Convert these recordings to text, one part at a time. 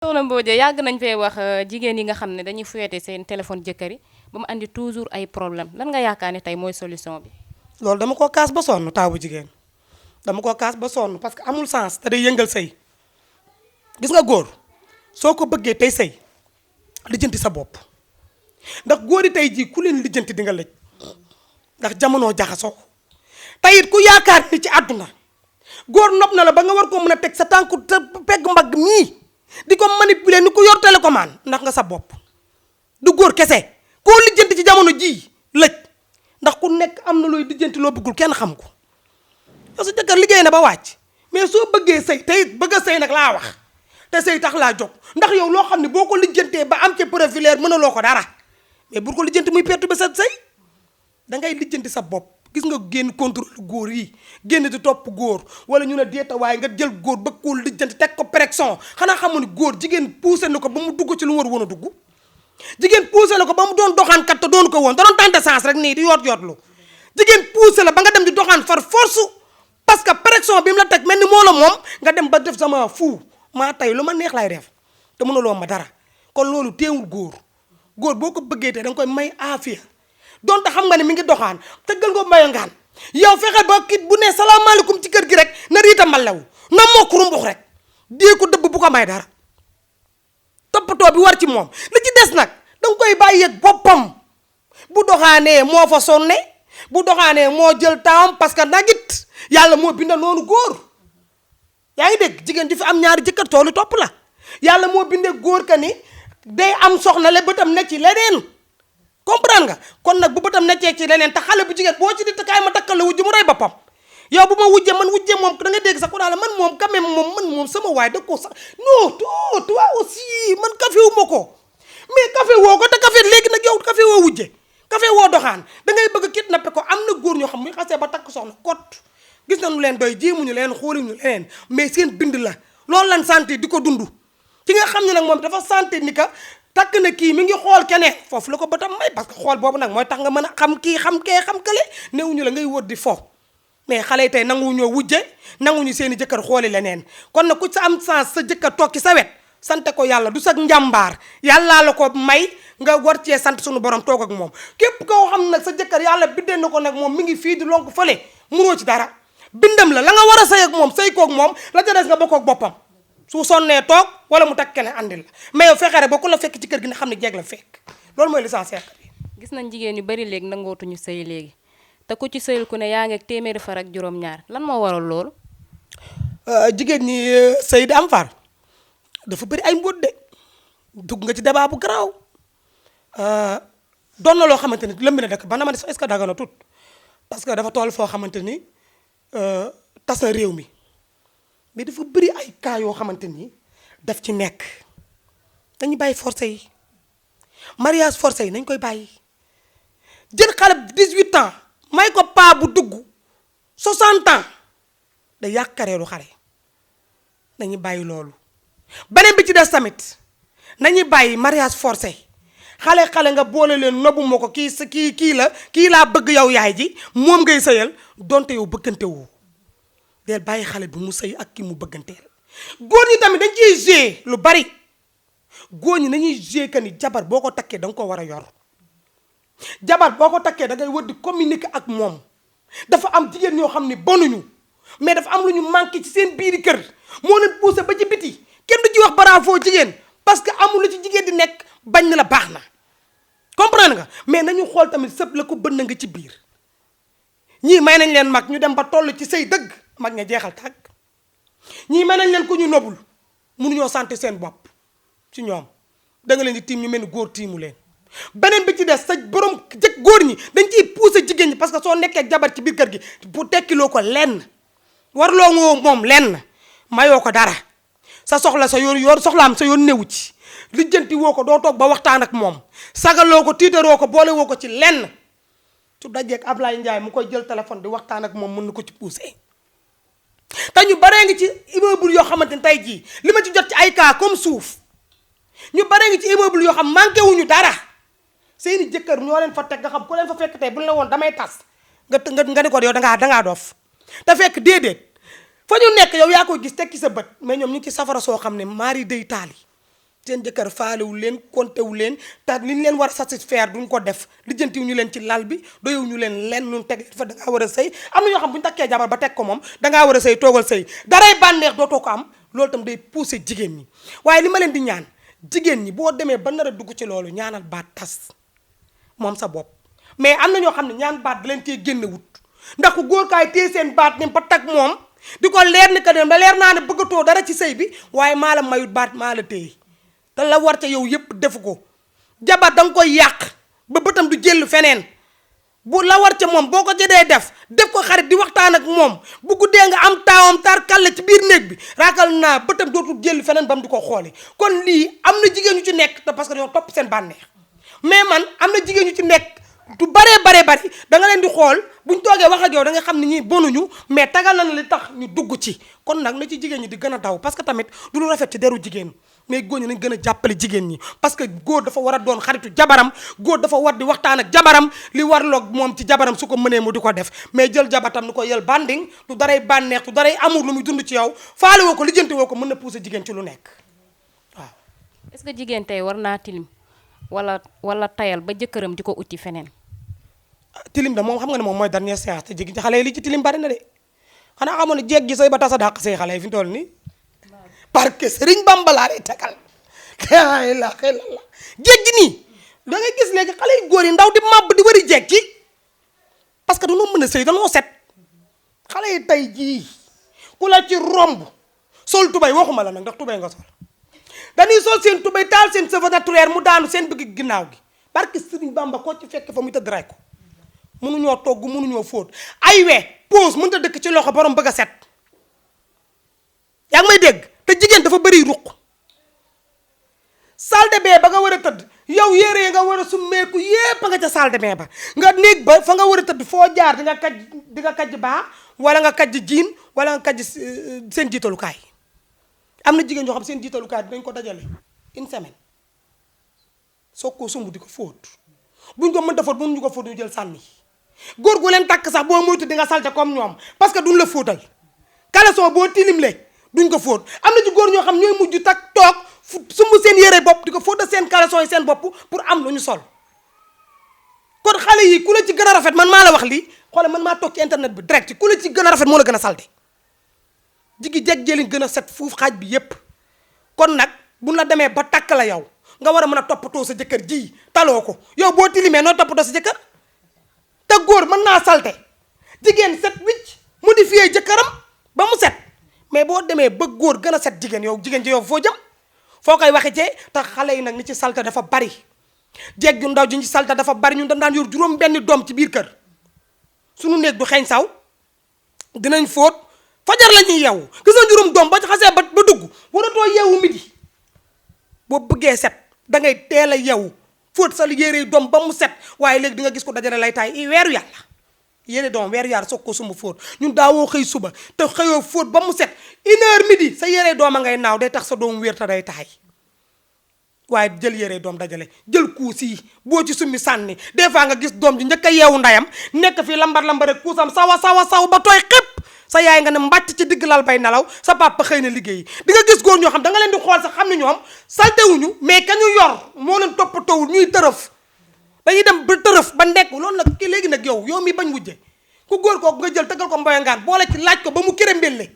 soxna Mbodja yàgg nañ fee wax jigéen yi nga xam ne dañuy fuyete seen téléphone jëkkër yi ba mu andi toujours ay problème lan nga yaakaar ne tey mooy solution bi. loolu dama ko kaas ba sonn taawu jigéen dama ko kaas ba sonn parce que amul sens te day yëngal sëy gis nga góor soo ko bëggee tey sëy lijjanti sa bopp ndax góor yi tey jii ku leen lijjanti di nga lëj ndax jamono jaxasoo tey it ku yaakaar ni ci àdduna góor nopp na la ba nga war koo mën a teg sa tànku te pegg mbagg mii di ko manipuler ni ku yor télécommande ndax nga sa bopp du góor kese koo lijjanti ci jamono jii lëj ndax ku nekk am na looy lijjanti loo bëggul kenn xam ko yow sa jëkkër liggéey na ba wàcc mais soo bëggee sëy tey bëgg a sëy nag laa wax te sëy tax laa jóg ndax yow loo xam ne boo ko lijjantee ba am ci profileer mënaloo ko dara mais bu ko lijjanti muy pertu ba sa sëy da ngay lijjanti sa bopp gis nga génn contrôle góor yi génn di topp góor wala ñu ne deeta waaye nga jël góor ba ko lijjanti teg ko pression xanaa xamu ni góor jigéen poussé na ko ba mu dugg ci lu mu war woon a dugg jigéen poussé la ko ba mu doon doxaankat te doonu ko woon da doon tenter sens rek nii di yoot-yootlu jigéen poussé la ba nga dem di doxaan far force parce que pression bi mu la teg mel ni moo la moom nga dem ba def sama fuu maa tey lu ma neex lay def te mënuloo ma dara kon loolu teewul góor boo ko bëggee te da nga koy may aafiya donte xam nga ne mi ngi doxaan tëggal nga mayo ngaan yow fexe ba kit bu ne salaamaaleykum ci kër gi rek na riita mbalaw na mokk rumbux rek dee ko dëbb bu ko may dara toppatoo bi war ci moom li ci des nag danga koy bàyyi ak boppam bu doxaanee moo fa sonne bu doxaanee moo jël temps parce que nag it yàlla moo binda noonu góor yaa ngi dégg jigéen di fi am ñaari jëkkër toolu topp la yàlla moo bindee góor ka ni day am soxna le bëtam ne ci leneen comprendre nga kon nag bu bëtam nekkee ci leneen te xale bu jigéen boo ci di kaay ma takkal la wujj mu rey boppam yow bu ma wujjee man wujjee moom da nga dégg sax ku naa la man moom quand même moom sama waay da ko sax non toi aussi man café wu ma ko mais café woo ko te café léegi nag yow café woo wujje café woo doxaan da ngay bëgg kidnappé ko am na góor ñoo xam muy xasee ba takk soxna kot gis nañu leen doy jéemuñu leen xooluñu leen mais seen bind la loolu lan santé di ko dund ki nga xam ne nag moom dafa santé ni ka takk na kii mi ngi xool keneen foofu la ko bëtam may parce que xool boobu nag mooy tax nga mën a xam kii xam kee xam kële newuñu la ngay wër di fo mais xale yi tey nanguwuñoo wujje nanguñu seen i jëkkër xooli leneen kon nag ku sa am sens sa jëkkër toog ci sa wet sante ko yàlla du sa njàmbaar yàllaa la ko may nga war cee sant suñu borom toog ak moom képp koo xam nag sa jëkkër yàlla bindee na ko nag moom mi ngi fii di lonk fële munoo ci dara bindam la nga war a sëy ak moom sëy koog moom la ca des nga bokk ak boppam su sonnee toog wala mu takk keneen andil la mais yow fexe rek ba ku la fekk ci kër gi nga xam ne jeeg la fekk loolu mooy l'essentiel bi. gis nañ jigéen yu bari léegi nangootuñu sëy léegi te ku ci sëyul ku ne yaa ngi ak téeméeri far ak juróom-ñaar lan moo waral loolu. jigéen ñi sëy di am far dafa bëri ay mbóot de dugg nga ci débat bu garaaw doon na loo xamante ni lëmb na dëkk ba na ma ne est-ce que daga na tut parce que dafa toll foo xamante ni tas na réew mi. mais dafa bëri ay cas yoo xamante ni daf ci nekk dañuy bàyyi forcé yi mariage forcé yi nañ koy bàyyi jël xale 18 ans may ko paa bu dugg 60 ans da yàq kareeru xale nañu bàyyi loolu beneen bi ci des tamit nañu bàyyi mariage forcé xale nga boole leen nobbu ma ko kii laa bëgg yow yaay ji moom ngay sëyal donte yow bëggante woo del bàyyi xale bi mu sëy ak ki mu bëgganteel góor ñi tamit dañ ciy gérer lu bari góor ñi nañuy gérer que ni jabar boo ko takkee da nga ko war a yor jabar boo ko takkee da ngay wër di communiquer ak moom dafa am jigéen ñoo xam ne bonuñu mais dafa am lu ñu manqué ci seen biiri kër moo leen poussé ba ci biti kenn du ci wax bravo jigéen parce que amul lu ci jigéen di nekk bañ na la baax na comprendre nga mais nañu xool tamit sëb la ko bënn nga ci biir ñii may nañ leen mag ñu dem ba toll ci sëy dëgg mag ña jeexal tàgg ñii may nañ leen ko ñu nobul mënuñoo santé seen bopp ci ñoom da nga leen di tiim ñu mel ni góor tiimu leen beneen bi ci des sa borom jëkk góor ñi dañ ciy poussé jigéen ñi parce que soo nekkee ak jabar ci biir kër gi bu tekkiloo ko lenn warloo ngoo moom lenn mayoo ko dara sa soxla sa yoon soxlaam sa yoon newu ci lijjanti woo ko doo toog ba waxtaan ak moom sagaloo ko tiitaroo ko boole woo ko ci lenn su dajeeg Ablaye Ndiaye mu koy jël téléphone di waxtaan ak moom mën na ko ci poussé te ñu baree ngi ci immeuble yoo xamante ni tey jii li ma ci jot ci ay cas comme suuf ñu baree ngi ci immeuble yoo xam manqué wuñu dara seeni jëkkër ñoo leen fa teg nga xam ku leen fa fekk tey buñ la woon damay tas nga ni ko yow dangaa dof te fekk déedéet fa ñu nekk yow yaa koy gis tekki sa bët mais ñoom ñu ngi ci safara soo xam ne maari day taali seen jëkkër faalewu leen kontewu leen te li ñu leen war a satisfaire duñ ko def lijjantiwu ñu leen ci lal bi doyewu ñu leen lenn ñun teg fa da ngaa war a sëy am na ñoo xam bu ñu takkee jabar ba teg ko moom dangaa war a sëy toogal sëy daray bànneex dootoo ko am loolu tam day pousser jigéen ñi waaye li ma leen di ñaan jigéen ñi boo demee ba nar a dugg ci loolu ñaanal baat tas moom sa bopp mais am na ñoo xam ne ñaan baat da leen cee génne wut ndax ku góor kaay téye seen baat ne ba tag moom di ko leer ni que ne ba leer naa ne bëggatoo dara ci sëy bi waaye maa la mayut baat maa la téye te la war ca yow yëpp defu ko jabar da nga koy yàq ba bëtam du jël feneen bu la war ca moom boo ko jëdee def ko xarit di waxtaan ak moom bu guddee nga am taawam tar kàlla ci biir néeg bi raakal naa bëtam dootul jël feneen ba mu di ko xooli kon lii am na jigéen ñu ci nekk te parce que dañoo topp seen bànneex mais man am na jigéen ñu ci nekk du baree bari da nga leen di xool buñ toogee wax ak yow da nga xam ne ñii bonuñu mais tagal na li tax ñu dugg ci kon nag na ci jigéen ñi di gën a daw parce que tamit du lu rafet ci deru jigéen mais góor ñi nañ gën a jàppale jigéen ñi parce que góor dafa war a doon xaritu jabaram góor dafa war di waxtaan ak jabaram li warloog moom ci jabaram su ko mënee mu di ko def mais jël jabatam ni ko yël banding du daray bànneex du daray amour lu muy dund ci yow faale woo ko lijjanti woo ko mën na pousser jigéen ci lu nekk waaw. est-ce que jigéen tey war naa tilim wala tayal ba jëkkëram di ko uti feneen. tilim da moom xam nga ne moom mooy dernière séance te jigéen ci xale yi li ci tilim bari na de xanaa xamoon ne jeeg gi sëy ba tasa dàq say xale yi fi mu toll nii parce que Sëriñ Bamba laa lay tegal la ilaha illallah jeeg gi nii da ngay gis léegi xale yu góor yi ndaw di màbb di wëri jeeg gi parce que dañoo mën a sëy dañoo set xale yi tey jii ku la ci romb sol tubay waxuma la nag ndax tubay nga sol dañuy sol seen tubay taal seen cheveux naturel mu daanu seen bëgg ginnaaw gi parce que Sëriñ Bamba koo ci fekk fa muy tëdd ray ko mënuñoo togg mënuñoo fóot ay we pause mënut a dëkk ci loxo borom bëgg a set yaa ngi may dégg te jigéen dafa bëri ruq salle de bain ba nga war a tëdd yow yére nga war a summeeku yépp nga ca salle de bain ba nga néeg ba fa nga war a tëdd foo jaar di nga kajj baax wala nga kajj jiin wala nga kajj seen jiitalukaay am na jigéen ñoo xam seen jiitalukaay dinañ ko dajale une semaine soog koo sumb di ko fóot buñ ko mënta fóot mënuñu ko fóot ñu jël sànni góor gu leen takk sax boo moytu di nga salte comme ñoom parce que duñ la fóotal caleçon boo tilimlee duñ ko fóot am na ci góor ñoo xam ñooy mujj tak toog sumb seen yére bopp di ko fóotal seen caleçon yi seen bopp pour am lu ñu sol kon xale yi ku la ci gën a rafet man maa la wax lii xoole man maa toog ci internet bi direct ku la ci gën a rafet moo la gën a salte jigi jeg jëliñ gën a set fuuf xaaj bi yépp kon nag buñ la demee ba takk la yow nga war a mën a toppatoo sa jëkkër ji taloo ko yow boo tilimee noo toppatoo sa jëkkër te góor mën naa salte jigéen set wicc modifié jëkkëram ba mu set mais boo demee ba góor gën a set jigéen yow jigéen ji yow foo jëm foo koy waxe cee te xale yi nag ni ci salte dafa bari jeeg ju ndaw ji ñu ci salte dafa bari ñun dañ daan yor juróom benn doom ci biir kër suñu néeg du xeeñ saw dinañ fóot fajar la ñuy yeewu gis nga juróom doom ba ci xasee ba dugg waratoo yeewu midi boo bëggee set da ngay teel a yeewu fóot sa yére doom ba mu set waaye léegi di nga gis ko dajale lay taay i weeru yàlla yére doom weeru yàlla soog ko suma fóot ñun daawoo xëy suba te xëyoo fóot ba mu set 1h midi sa yére doom a ngay naaw day tax sa doom wér te day taay waaye jël yére doom dajale jël kuus yi boo ci summi sànni des fois nga gis doom ji njëkk a yeewu ndayam nekk fii lambar rek kuusam sawa ba tooy xépp sa yaay nga ne mbàcc ci digg lal bay nelaw sa papa xëy na liggéey di nga gis góor ñoo xam da nga leen di xool sax xam ne ñoom saltewuñu mais ka ñu yor moo leen toppatoowul ñuy tërëf dañuy dem ba tërëf ba nekk loolu nag ki léegi nag yow mi bañ wujje ku góor kooku nga jël tëggal ko mboyangaan boole ci laaj ko ba mu kéré mbelle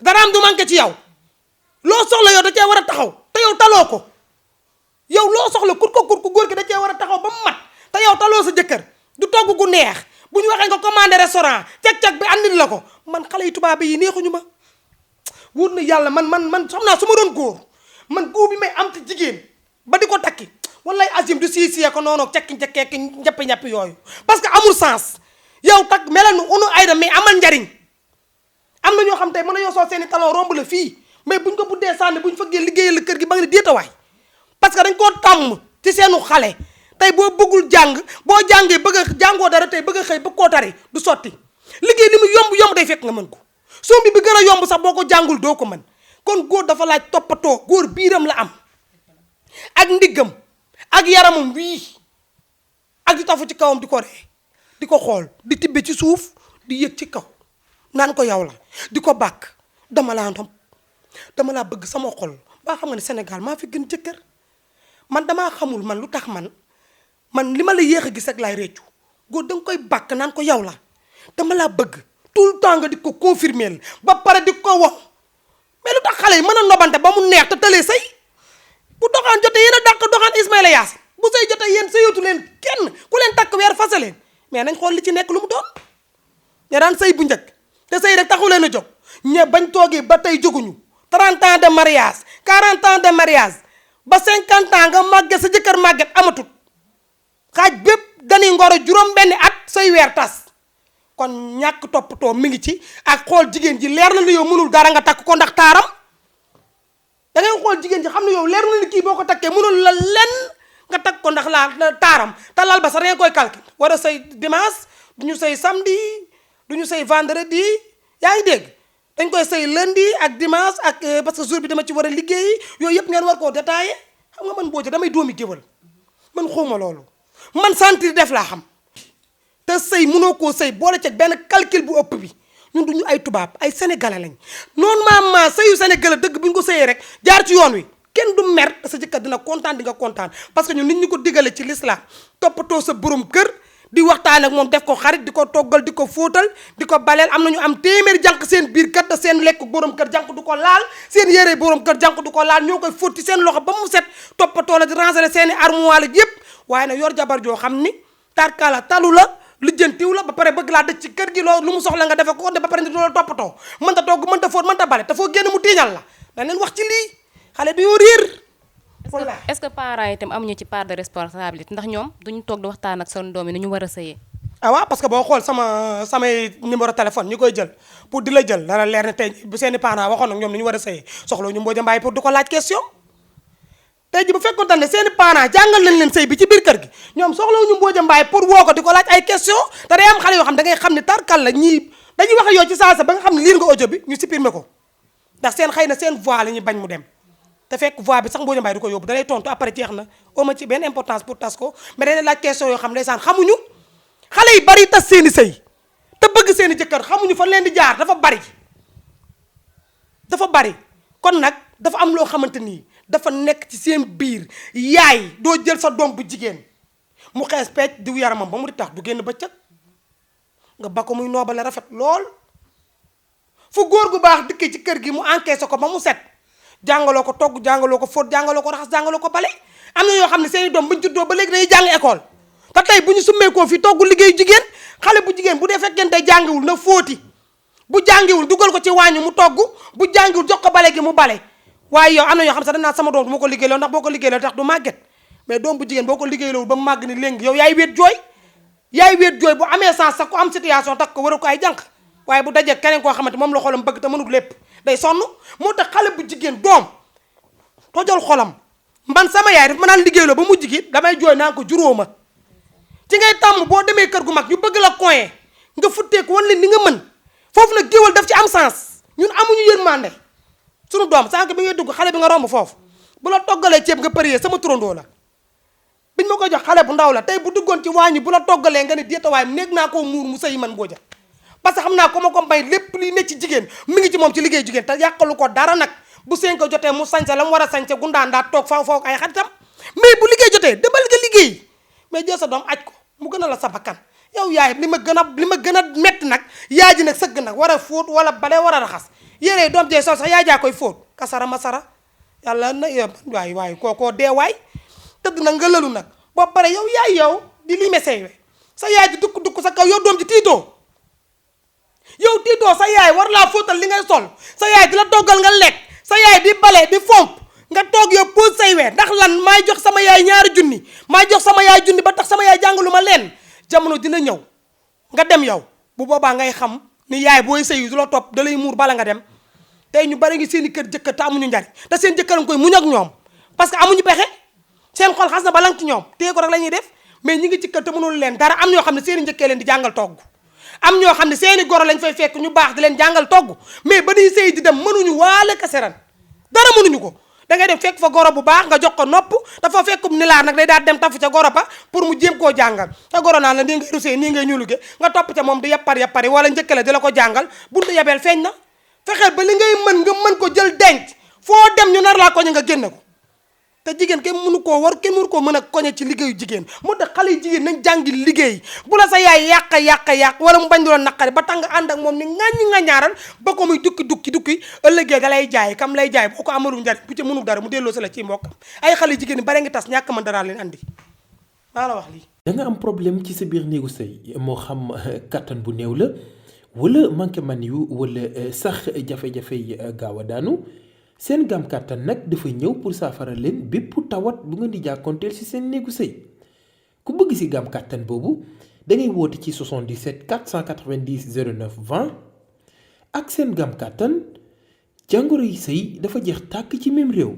dara am du manqué ci yow loo soxla yow da cee war a taxaw te yow taloo ko yow loo soxla kut ku góor ki da cee war a taxaw ba mu mat te yow taloo sa jëkkër du togg gu neex bu ñu waxee nga commandé restaurant cag-cag bi andil la ko man xale yi tubaab yi neexuñu ma wóor na yàlla man xam naa su ma doon góor man góor bi may am ci jigéen ba di ko takki wallaay azim du sii ko noonu cekki njappi yooyu parce que amul sens yow tak melal nu unu ayda mais amal njariñ am na ñoo xam tey mën na yoo soo seeni talon romb la fii mais buñ ko buddee sànni buñ fëggee liggéeyal la kër gi ba nga ne déetawaay parce que dañ koo tàmm ci seenu xale tey boo bëggul jàng boo jàngee bëgg a jàngoo dara tey bëgg a xëy bëgg koo tari du sotti liggéey li mu yomb day fekk nga mën ko sombi bi gën a yomb sax boo ko jàngul doo ko mën kon góor dafa laaj toppatoo góor biiram la am ak ndiggam ak yaramam wii ak di tafu ci kawam di ko ree di ko xool di tibbe ci suuf di yëg ci kaw naan ko yow la di ko bàkk dama laa bëgg sama xol ba xam nga ne Sénégal maa fi gën jëkkër man damaa xamul man lu tax man li ma la yéex a gis rek laay réccu góor da nga koy bàkk naan ko yow la dama laa bëgg tout le temps nga di ko confirmer la ba pare di ko wax mais lu tax xale yi mën a nobante ba mu neex te tëlee sëy bu doxaan jotee yéen a dàq doxaan Ismaïla Yaas bu sëy jotee yéen sëyatu leen kenn ku leen takk weer fase leen mais nañ xool li ci nekk lu mu doon ña daan sëy bu njëkk te sëy rek taxu leen a jóg ñe bañ toogee ba tey jóguñu 30 ans de mariage 40 ans de mariage ba 50 ans nga màgget sa jëkkër màgget amatut xaaj bépp dañuy ngoro juróom benni at say weer tas kon ñàkk toppatoo mi ngi ci ak xool jigéen ji leer na ni yow mënul dara nga takk ko ndax taaram da ngay xool jigéen ji xam ne yow leer na ni kii boo ko takkee mënul la lenn nga takk ko ndax la taaram te lal ba sax da ngay koy calcul war a say dimanche du ñu say samedi du ñu say vendredi yaa ngi dégg dañ koy say lundi ak dimanche ak parce que jour bi dama ci war a liggéeyi yooyu yëpp ngeen war koo détaillé xam nga man boo damay doomi géwal man xawma loolu man sentir def laa xam te sëy mënoo koo sëy boole ci benn calcul bu ëpp bi ñun duñu ay tubaab ay sénégalais lañ normalement sëyu sénégalais dëgg bu ñu ko sëyee rek jaar ci yoon wi kenn du mer sa jëkkër dina kontaan di nga kontaan parce que ñun nit ñi ko digale ci l'islam toppatoo sa borom kër di waxtaan ak moom def ko xarit di ko toggal di ko fóotal di ko baleel am nañu am téeméeri jànq seen biir kër te seen lekk borom kër jànq du ko laal seen yére borom kër jànq du ko laal ñoo koy fóot ci seen loxo ba mu set toppatoo la di ranger seen i armoire yëpp waaye nag yor jabar joo xam ni tarkala talu la lijjantiw la ba pare bëgg laa dëj ci kër gi loolu lu mu soxla nga defe ko de ba pare ni du la toppatoo mënta togg mënta fóot mënta bale te foo génn mu tiiñal la dañ leen wax ci lii xale dañoo réer est-ce que parents yi itam amuñu ci part de responsabilité ndax ñoom duñu toog di waxtaan ak seen doom yi ni ñu war a sëyee ah waaw parce que boo xool samay numéro téléphone ñi koy jël pour di la jël dana leer ne tey bu seeni parents waxoon ak ñoom ni ñu war a sëyee soxla ñu Mbodia Mbaye pour di ko laaj question tey ji bu fekkoon ne seeni parents jàngal nañ leen sëy bi ci biir kër gi ñoom soxlawuñu Mbodia Mbaye pour woo ko di ko laaj ay question te day am xale yoo xam da ngay xam ne tarkal la ñii dañuy wax ak yow ci saasa ba nga xam ne liir nga audio bi ñu supprimer ko ndax seen xëy na seen voix la ñuy bañ mu dem te fekk voix bi sax Mbodia Mbaye du ko yóbbu da lay tontu après jeex na oma ci benn importance pour tas ko mais dañuy laaj question yoo xam ndeysaan xamuñu xale yi bari tas seeni sëy te bëgg seeni jëkkër xamuñu fan leen di jaar dafa bari kon nag dafa am loo xamante nii dafa nekk ci seen biir yaay doo jël sa doom bu jigéen mu xees pecc diw yaramam ba mu di tax du génn bëccëg nga ba ko muy noobale rafet lool fu góor gu baax dikkee ci kër gi mu encaissé ko ba mu set jàngaloo ko togg jàngaloo ko fóot jàngaloo ko raxas jàngaloo ko bale am na yoo xam ne seeni doom buñ juddoo ba léegi dañuy jàng école te tey bu ñu summeekoo fii togg liggéeyu jigéen xale bu jigéen bu dee fekkeen tey jàngiwul na fóoti bu jàngiwul dugal ko ci wàññi mu togg bu jàngiwul jox ko bale gi mu bale waaye yow am na yoo xam ne sax danaa sama doom du ma ko liggéeyloo ndax boo ko liggéeyloo tax du màgget mais doom bu jigéen boo ko liggéeyloo ba mu màgg ni léegi yow yaay wéet jooy bu amee sens sax ku am situation tax ko war a ko ay jànq waaye bu dajee keneen koo xamante moom la xolam bëgg te mënul lépp day sonn moo tax xale bu jigéen doom tojol xolam man sama yaay daf ma naan liggéeyloo ba mujj gi damay jooy naan ko juróoma ci ngay tàmm boo demee kër gu mag ñu bëgg la koyee nga futteeku wan leen ni nga mën foofu nag géwal daf ci am sens ñun amuñu yërmande sunu doom sànq bi ngay dugg xale bi nga romb foofu bu la toggalee ceeb nga përiyee sama turandoo la biñ ma koy jox xale bu ndaw la tey bu duggoon ci waañi bu la toggalee nga ne déetawaay néeg naa koo muur mu sëyi man Mbodia parce que xam naa ko ma ko mbay lépp li ne ci jigéen mi ngi ci moom ci liggéey jigéen te yàqalu ko dara nag bu seen ko jotee mu sañse la mu war a sañse gundaan daa toog faw ay xaritam mais bu liggéey jotee demal nga liggéey mais jël sa doom aj ko mu gën a la sa bakkan yow yaay li ma gën a metti nag yaay ji nag sëgg nag war a fóot wala bale war a raxas yére doom jee sol sax yaay jaa koy fóot kasara masara yàlla na waay kookoo dee waay tëdd nag nga lëlu nag boo pare yow yaay di lii mesey we sa yaay di dukk sa kaw yow doom ji tiitoo sa yaay war laa fóotal li ngay sol sa yaay di la toggal nga lekk sa yaay di bale di fomp nga toog yow pose say we ndax lan maay jox sama yaay ñaari junni maay jox sama yaay junni ba tax sama yaay jàngalu ma leen jamono dina ñëw nga dem yow bu boobaa ngay xam ni yaay booy sëy du la topp da lay muur bala nga dem tey ñu bari ngi seen i kër jëkkër te amuñu njariñ te seen jëkkër nga koy muñ ak ñoom parce que amuñu pexe seen xol xas na balang ci ñoom téye ko rek la ñuy def mais ñi ngi ci kër te mënul leen dara am ñoo xam ne seen i njëkkee leen di jàngal togg am ñoo xam ne seen i goro lañ fay fekk ñu baax di leen jàngal togg mais ba ñuy sëy di dem mënuñu waale kaseran dara mënuñu ko da ngay dem fekk fa goro bu baax nga jox ko nopp dafa fekkum ni laa nag day daal dem tafu ca goro ba pour mu jéem koo jàngal te goro naan la nii ngay rusee nii ngay ñuluge nga topp ca moom di yappari wala njëkkale di la ko jàngal buntu yabeel feeñ na fexeel ba li ngay mën nga mën ko jël denc foo dem ñu nar laa koñe nga génne ko te jigéen kenn mënu koo mën a koñe ci liggéeyu jigéen moo tax xale yu jigéen nañ jàngi liggéey bu la sa yaay yàq wala mu bañ du la naqari ba tax nga ànd ak moom ni ŋàññi nga ñaaral ba ko muy dukki ëllëgee da lay jaay kam lay jaay boo ko amalul njariñ bu ci mënul dara mu delloo si la ci mbokkam ay xale yu jigéen ñi bare ngi tas ñàkk man dara leen andi maa la wax lii. da nga am problème ci sa biir néegu sëy moo xam kattan bu néew la wala manqué man yu wala sax jafe-jafe yi gaaw a daanu seen gam kàttan nag dafa ñëw pour saafara leen bépp tawat bu ngeen di jàkkoonteel ci seen néegu sëy ku bëgg ci gam kàttan boobu da ngay woote ci 77 490 09 20 ak seen gam kàttan jàngoro yi sëy dafa jeex tàkk ci même réew.